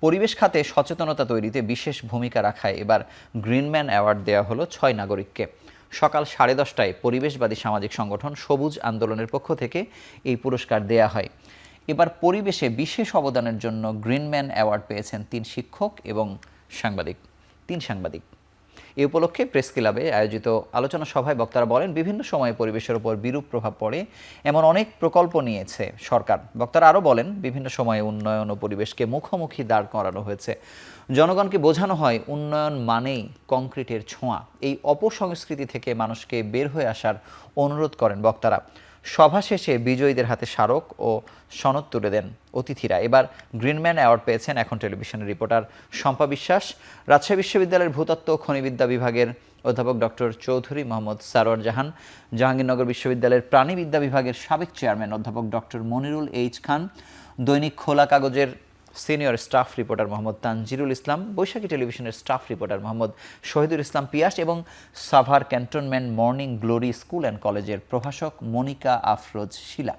পরিবেশ খাতে সচেতনতা তৈরিতে বিশেষ ভূমিকা রাখায় এবার গ্রিনম্যান অ্যাওয়ার্ড দেওয়া হলো ৬ নাগরিককে। সকাল 10:30টায় পরিবেশবাদী সামাজিক সংগঠন সবুজ আন্দোলনের পক্ষ থেকে এই পুরস্কার দেয়া হয়। এবার পরিবেশে বিশেষ অবদানের জন্য গ্রিনম্যান অ্যাওয়ার্ড পেয়েছেন 3 শিক্ষক এবং তিন সাংবাদিক। এ উপলক্ষে প্রেস ক্লাবে আয়োজিত আলোচনা সভায় বক্তারা বলেন, বিভিন্ন সময়ে পরিবেশের উপর বিরূপ প্রভাব পড়ে এমন অনেক প্রকল্প নিয়েছে সরকার। বক্তারা আরও বলেন, বিভিন্ন সময়ে উন্নয়ন ও পরিবেশকে মুখোমুখি দাঁড় করানো হয়েছে। জনগণকে বোঝানো হয় উন্নয়ন মানেই কংক্রিটের ছোঁয়া। এই অপসংস্কৃতি থেকে মানুষকে বের হয়ে আসার অনুরোধ করেন বক্তারা। সভা শেষে বিজয়ীদের হাতে স্মারক ও সনদ তুলে দেন অতিথিরা। এবার গ্রিনম্যান অ্যাওয়ার্ড পেয়েছেন এখন টেলিভিশনের রিপোর্টার শম্পা বিশ্বাস, রাজশাহী বিশ্ববিদ্যালয়ের ভূতত্ত্ব ও খনিবিদ্যা বিভাগের অধ্যাপক ডক্টর চৌধুরী মোহাম্মদ সারোয়ার জাহান, জাহাঙ্গীরনগর বিশ্ববিদ্যালয়ের প্রাণিবিদ্যা বিভাগের সাবেক চেয়ারম্যান অধ্যাপক ডক্টর মনিরুল এইচ খান, দৈনিক খোলা কাগজের senior staff reporter Mohammad Tanzirul ইসলাম, বৈশাখী টেলিভিশনের স্টাফ রিপোর্টার মোহাম্মদ শহীদুল ইসলাম পিয়াস এবং Savar cantonment morning glory school and কলেজের প্রভাষক মনিকা আফরোজ শিলা।